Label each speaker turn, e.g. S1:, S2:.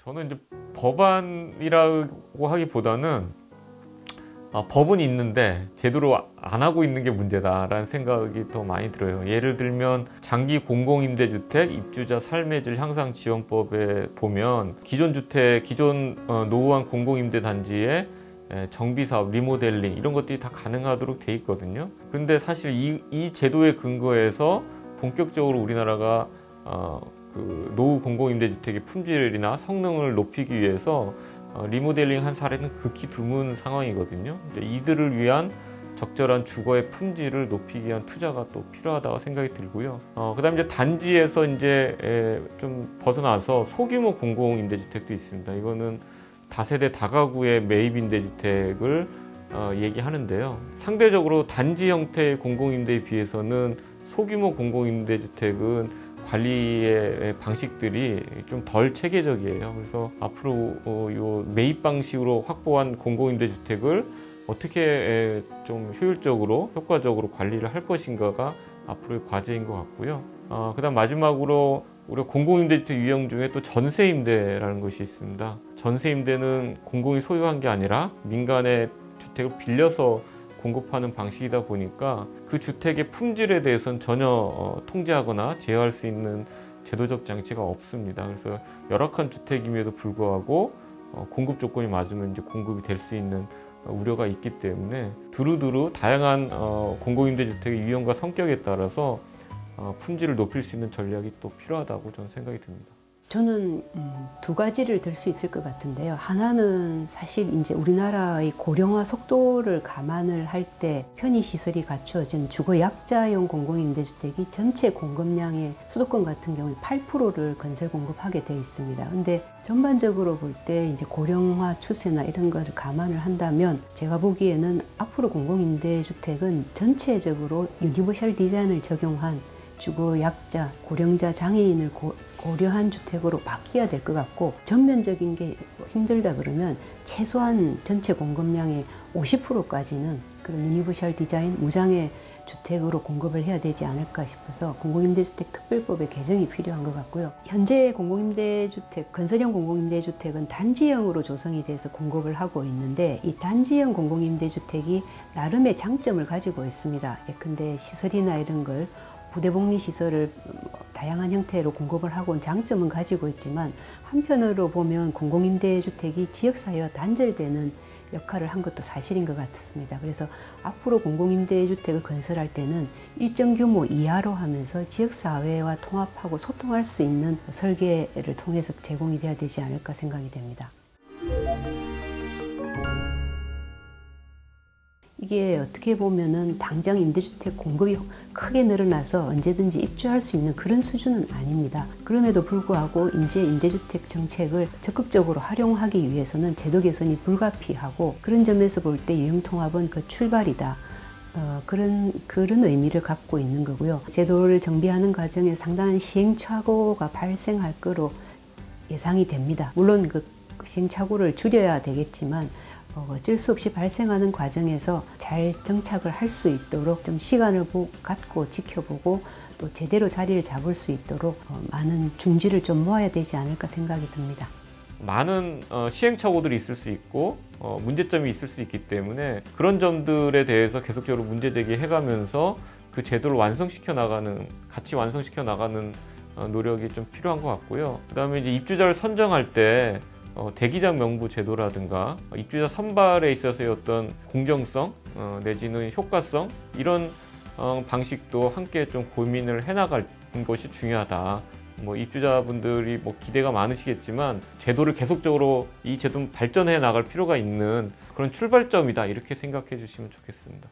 S1: 저는 이제 법안이라고 하기보다는 법은 있는데 제대로 안 하고 있는 게 문제다라는 생각이 더 많이 들어요. 예를 들면 장기 공공임대주택 입주자 삶의 질 향상 지원법에 보면 기존 노후한 공공임대단지에 정비사업, 리모델링 이런 것들이 다 가능하도록 돼 있거든요. 근데 사실 이 제도에 근거해서 본격적으로 우리나라가 그 노후 공공임대주택의 품질이나 성능을 높이기 위해서 리모델링 한 사례는 극히 드문 상황이거든요. 이들을 위한 적절한 주거의 품질을 높이기 위한 투자가 또 필요하다고 생각이 들고요. 그다음에 이제 단지에서 이제 좀 벗어나서 소규모 공공임대주택도 있습니다. 이거는 다세대 다가구의 매입 임대주택을 얘기하는데요. 상대적으로 단지 형태의 공공임대에 비해서는 소규모 공공임대주택은 관리의 방식들이 좀 덜 체계적이에요. 그래서 앞으로 요 매입 방식으로 확보한 공공임대주택을 어떻게 좀 효율적으로, 효과적으로 관리를 할 것인가가 앞으로의 과제인 것 같고요. 그다음 마지막으로 우리가 공공임대주택 유형 중에 또 전세임대라는 것이 있습니다. 전세임대는 공공이 소유한 게 아니라 민간의 주택을 빌려서 공급하는 방식이다 보니까 그 주택의 품질에 대해서는 전혀 통제하거나 제어할 수 있는 제도적 장치가 없습니다. 그래서 열악한 주택임에도 불구하고 공급 조건이 맞으면 이제 공급이 될 수 있는 우려가 있기 때문에 두루두루 다양한 공공임대주택의 유형과 성격에 따라서 품질을 높일 수 있는 전략이 또 필요하다고 저는 생각이 듭니다.
S2: 저는 두 가지를 들 수 있을 것 같은데요. 하나는 사실 이제 우리나라의 고령화 속도를 감안을 할 때 편의시설이 갖추어진 주거 약자형 공공임대주택이 전체 공급량의 수도권 같은 경우에 8%를 건설 공급하게 되어 있습니다. 근데 전반적으로 볼 때 이제 고령화 추세나 이런 거를 감안을 한다면 제가 보기에는 앞으로 공공임대주택은 전체적으로 유니버셜 디자인을 적용한 주거 약자, 고령자, 장애인을 고려한 주택으로 바뀌어야 될 것 같고, 전면적인 게 힘들다 그러면 최소한 전체 공급량의 50%까지는 그런 유니버셜 디자인 무장애 주택으로 공급을 해야 되지 않을까 싶어서 공공임대주택 특별법의 개정이 필요한 것 같고요. 현재 공공임대주택, 건설형 공공임대주택은 단지형으로 조성이 돼서 공급을 하고 있는데, 이 단지형 공공임대주택이 나름의 장점을 가지고 있습니다. 예컨대 시설이나 이런 걸 부대복리 시설을 다양한 형태로 공급을 하고 장점은 가지고 있지만, 한편으로 보면 공공임대주택이 지역사회와 단절되는 역할을 한 것도 사실인 것 같습니다. 그래서 앞으로 공공임대주택을 건설할 때는 일정 규모 이하로 하면서 지역사회와 통합하고 소통할 수 있는 설계를 통해서 제공이 돼야 되지 않을까 생각이 됩니다. 이게 어떻게 보면은 당장 임대주택 공급이 크게 늘어나서 언제든지 입주할 수 있는 그런 수준은 아닙니다. 그럼에도 불구하고 이제 임대주택 정책을 적극적으로 활용하기 위해서는 제도 개선이 불가피하고, 그런 점에서 볼 때 유형통합은 그 출발이다. 그런 의미를 갖고 있는 거고요. 제도를 정비하는 과정에 상당한 시행착오가 발생할 거로 예상이 됩니다. 물론 그 시행착오를 줄여야 되겠지만 어쩔 수 없이 발생하는 과정에서 잘 정착을 할 수 있도록 좀 시간을 갖고 지켜보고 또 제대로 자리를 잡을 수 있도록 많은 중지를 좀 모아야 되지 않을까 생각이 듭니다.
S1: 많은 시행착오들이 있을 수 있고 문제점이 있을 수 있기 때문에 그런 점들에 대해서 계속적으로 문제제기 해가면서 그 제도를 같이 완성시켜 나가는 노력이 좀 필요한 것 같고요. 그 다음에 이제 입주자를 선정할 때 대기자 명부 제도라든가 입주자 선발에 있어서의 어떤 공정성 내지는 효과성, 이런 방식도 함께 좀 고민을 해나갈 것이 중요하다. 입주자분들이 기대가 많으시겠지만 제도를 계속적으로 이 제도 발전해 나갈 필요가 있는 그런 출발점이다, 이렇게 생각해 주시면 좋겠습니다.